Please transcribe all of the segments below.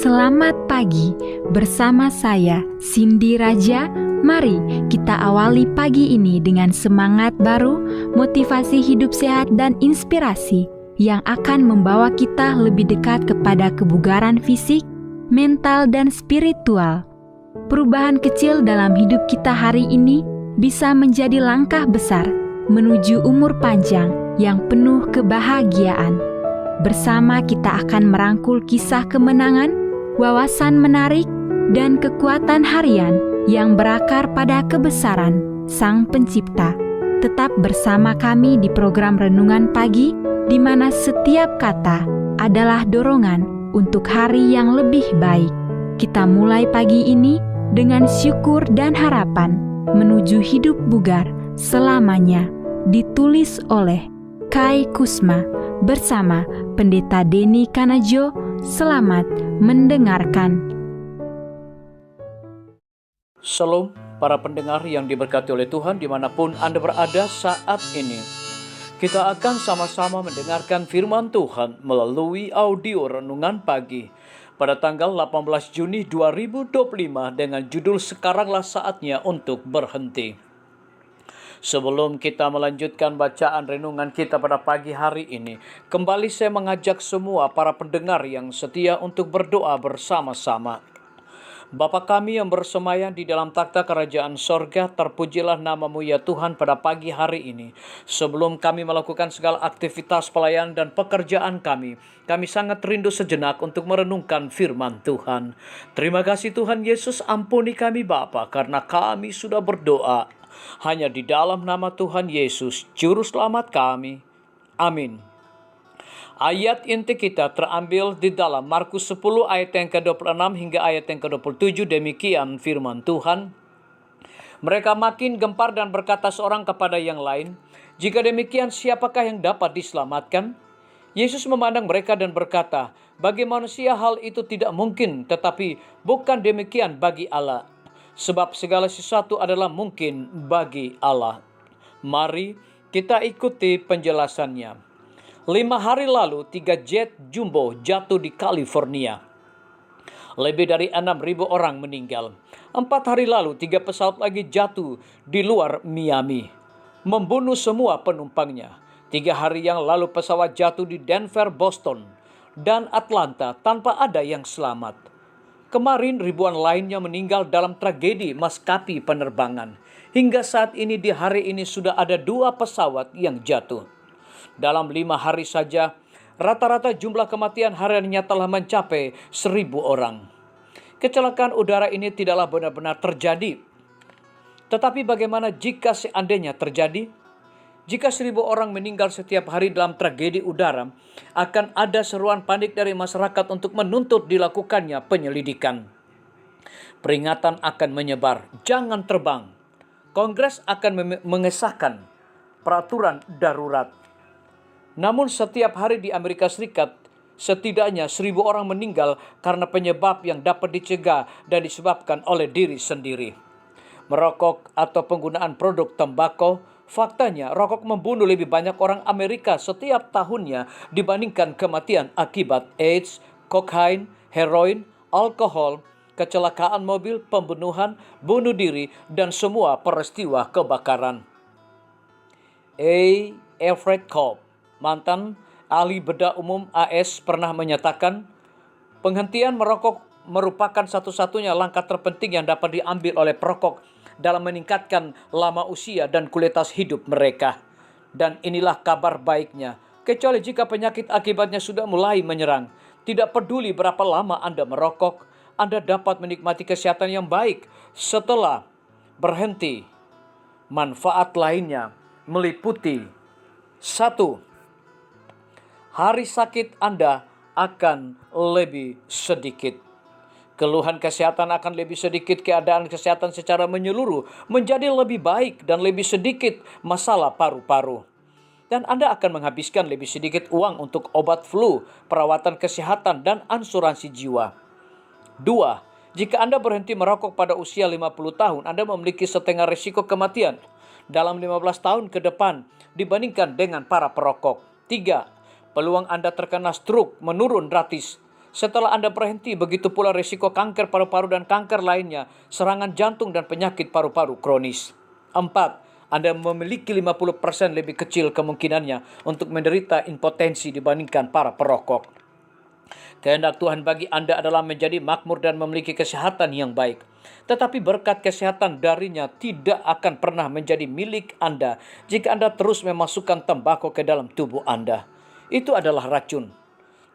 Selamat pagi bersama saya Cindy Raja. Mari kita awali pagi ini dengan semangat baru, motivasi hidup sehat dan inspirasi yang akan membawa kita lebih dekat kepada kebugaran fisik, mental dan spiritual. Perubahan kecil dalam hidup kita hari ini bisa menjadi langkah besar menuju umur panjang yang penuh kebahagiaan. Bersama kita akan merangkul kisah kemenangan, wawasan menarik, dan kekuatan harian yang berakar pada kebesaran Sang Pencipta. Tetap bersama kami di program Renungan Pagi, di mana setiap kata adalah dorongan untuk hari yang lebih baik. Kita mulai pagi ini dengan syukur dan harapan menuju hidup bugar selamanya. Ditulis oleh Kai Kusma bersama Pendeta Denny Kanajo. Selamat mendengarkan. Shalom para pendengar yang diberkati oleh Tuhan dimanapun Anda berada saat ini. Kita akan sama-sama mendengarkan firman Tuhan melalui audio Renungan Pagi pada tanggal 18 Juni 2025 dengan judul Sekaranglah Saatnya Untuk Berhenti. Sebelum kita melanjutkan bacaan renungan kita pada pagi hari ini, kembali saya mengajak semua para pendengar yang setia untuk berdoa bersama-sama. Bapa kami yang bersemayam di dalam takhta kerajaan sorga, terpujilah nama-Mu ya Tuhan pada pagi hari ini. Sebelum kami melakukan segala aktivitas pelayanan dan pekerjaan kami sangat rindu sejenak untuk merenungkan firman Tuhan. Terima kasih Tuhan Yesus, ampuni kami Bapa, karena kami sudah berdoa hanya di dalam nama Tuhan Yesus, Juru Selamat kami. Amin. Ayat inti kita terambil di dalam Markus 10 ayat yang ke-26 hingga ayat yang ke-27. Demikian firman Tuhan. Mereka makin gempar dan berkata seorang kepada yang lain, "Jika demikian, siapakah yang dapat diselamatkan?" Yesus memandang mereka dan berkata, "Bagi manusia hal itu tidak mungkin, tetapi bukan demikian bagi Allah. Sebab segala sesuatu adalah mungkin bagi Allah." Mari kita ikuti penjelasannya. 5 hari lalu 3 jet jumbo jatuh di California. Lebih dari 6.000 orang meninggal. 4 hari lalu 3 pesawat lagi jatuh di luar Miami, membunuh semua penumpangnya. 3 hari yang lalu pesawat jatuh di Denver, Boston, dan Atlanta tanpa ada yang selamat. Kemarin ribuan lainnya meninggal dalam tragedi maskapai penerbangan. Hingga saat ini di hari ini sudah ada 2 pesawat yang jatuh. Dalam 5 hari saja, rata-rata jumlah kematian hariannya telah mencapai 1.000 orang. Kecelakaan udara ini tidaklah benar-benar terjadi. Tetapi bagaimana jika seandainya terjadi? Jika 1.000 orang meninggal setiap hari dalam tragedi udara, akan ada seruan panik dari masyarakat untuk menuntut dilakukannya penyelidikan. Peringatan akan menyebar, jangan terbang. Kongres akan mengesahkan peraturan darurat. Namun setiap hari di Amerika Serikat, setidaknya 1.000 orang meninggal karena penyebab yang dapat dicegah dan disebabkan oleh diri sendiri. Merokok atau penggunaan produk tembakau. Faktanya, rokok membunuh lebih banyak orang Amerika setiap tahunnya dibandingkan kematian akibat AIDS, kokain, heroin, alkohol, kecelakaan mobil, pembunuhan, bunuh diri, dan semua peristiwa kebakaran. Everett Kopp, mantan ahli bedah umum AS, pernah menyatakan, penghentian merokok merupakan satu-satunya langkah terpenting yang dapat diambil oleh perokok dalam meningkatkan lama usia dan kualitas hidup mereka. Dan inilah kabar baiknya, kecuali jika penyakit akibatnya sudah mulai menyerang. Tidak peduli berapa lama Anda merokok, Anda dapat menikmati kesehatan yang baik setelah berhenti. Manfaat lainnya meliputi: 1. Hari sakit Anda akan lebih sedikit. Keluhan kesehatan akan lebih sedikit, keadaan kesehatan secara menyeluruh menjadi lebih baik dan lebih sedikit masalah paru-paru. Dan Anda akan menghabiskan lebih sedikit uang untuk obat flu, perawatan kesehatan, dan asuransi jiwa. 2. Jika Anda berhenti merokok pada usia 50 tahun, Anda memiliki setengah risiko kematian dalam 15 tahun ke depan dibandingkan dengan para perokok. 3. Peluang Anda terkena stroke menurun drastis Setelah Anda berhenti, begitu pula risiko kanker paru-paru dan kanker lainnya, serangan jantung dan penyakit paru-paru kronis. 4. Anda memiliki 50% lebih kecil kemungkinannya untuk menderita impotensi dibandingkan para perokok. Kehendak Tuhan bagi Anda adalah menjadi makmur dan memiliki kesehatan yang baik. Tetapi berkat kesehatan darinya tidak akan pernah menjadi milik Anda jika Anda terus memasukkan tembakau ke dalam tubuh Anda. Itu adalah racun.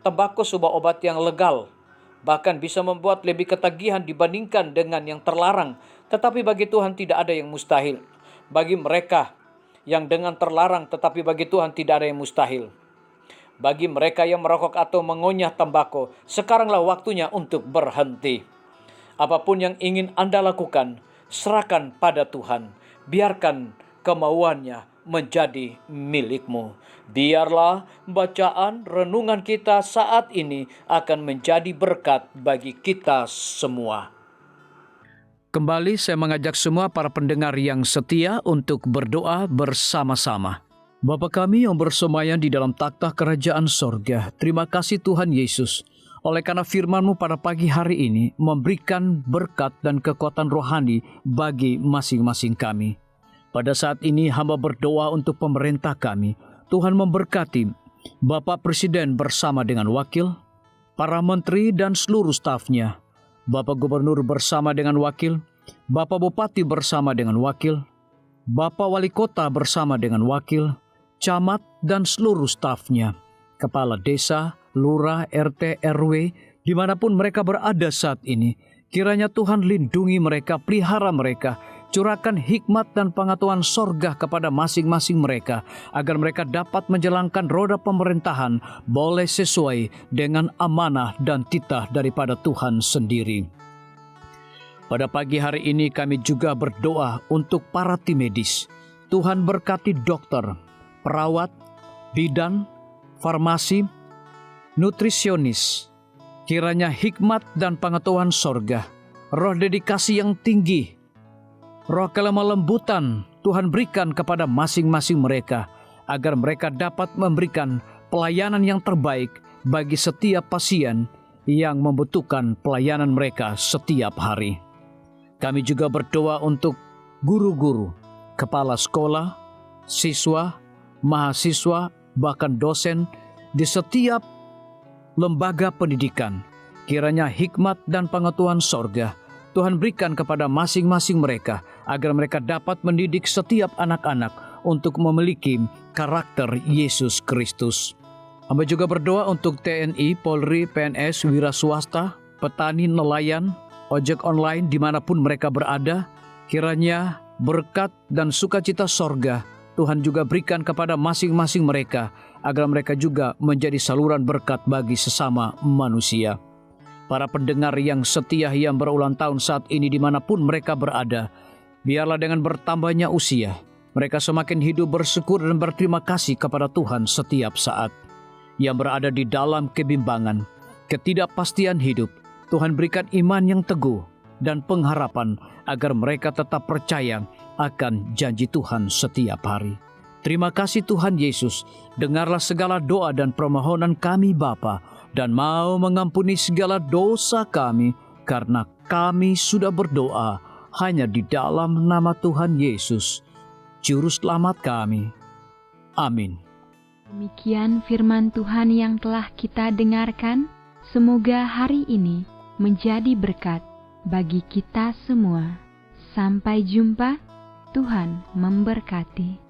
Tembakau sebuah obat yang legal, bahkan bisa membuat lebih ketagihan dibandingkan dengan yang terlarang. Tetapi bagi Tuhan tidak ada yang mustahil. Bagi mereka yang dengan terlarang, tetapi bagi Tuhan tidak ada yang mustahil. Bagi mereka yang merokok atau mengunyah tembakau, sekaranglah waktunya untuk berhenti. Apapun yang ingin Anda lakukan, serahkan pada Tuhan. Biarkan kemauannya menjadi milikmu. Biarlah bacaan renungan kita saat ini akan menjadi berkat bagi kita semua. Kembali saya mengajak semua para pendengar yang setia untuk berdoa bersama-sama. Bapa kami yang bersemayam di dalam takhta kerajaan sorga, terima kasih Tuhan Yesus, oleh karena firman-Mu pada pagi hari ini memberikan berkat dan kekuatan rohani bagi masing-masing kami. Pada saat ini hamba berdoa untuk pemerintah kami. Tuhan memberkati Bapak Presiden bersama dengan wakil, para menteri dan seluruh stafnya, Bapak Gubernur bersama dengan wakil, Bapak Bupati bersama dengan wakil, Bapak Wali Kota bersama dengan wakil, camat dan seluruh stafnya, kepala desa, lurah, RT, RW, dimanapun mereka berada saat ini. Kiranya Tuhan lindungi mereka, pelihara mereka, curahkan hikmat dan pengetahuan sorga kepada masing-masing mereka, agar mereka dapat menjalankan roda pemerintahan boleh sesuai dengan amanah dan titah daripada Tuhan sendiri. Pada pagi hari ini kami juga berdoa untuk para tim medis. Tuhan berkati dokter, perawat, bidan, farmasi, nutrisionis. Kiranya hikmat dan pengetahuan sorga, roh dedikasi yang tinggi, roh kelemah lembutan Tuhan berikan kepada masing-masing mereka, agar mereka dapat memberikan pelayanan yang terbaik bagi setiap pasien yang membutuhkan pelayanan mereka setiap hari. Kami juga berdoa untuk guru-guru, kepala sekolah, siswa, mahasiswa, bahkan dosen di setiap lembaga pendidikan. Kiranya hikmat dan pengetahuan sorga Tuhan berikan kepada masing-masing mereka, agar mereka dapat mendidik setiap anak-anak untuk memiliki karakter Yesus Kristus. Hamba juga berdoa untuk TNI, Polri, PNS, wira swasta, petani, nelayan, ojek online dimanapun mereka berada. Kiranya berkat dan sukacita sorga Tuhan juga berikan kepada masing-masing mereka, agar mereka juga menjadi saluran berkat bagi sesama manusia. Para pendengar yang setia yang berulang tahun saat ini dimanapun mereka berada, biarlah dengan bertambahnya usia, mereka semakin hidup bersyukur dan berterima kasih kepada Tuhan setiap saat. Yang berada di dalam kebimbangan, ketidakpastian hidup, Tuhan berikan iman yang teguh dan pengharapan agar mereka tetap percaya akan janji Tuhan setiap hari. Terima kasih Tuhan Yesus, dengarlah segala doa dan permohonan kami Bapa, dan mau mengampuni segala dosa kami, karena kami sudah berdoa hanya di dalam nama Tuhan Yesus, Juru Selamat kami. Amin. Demikian firman Tuhan yang telah kita dengarkan. Semoga hari ini menjadi berkat bagi kita semua. Sampai jumpa, Tuhan memberkati.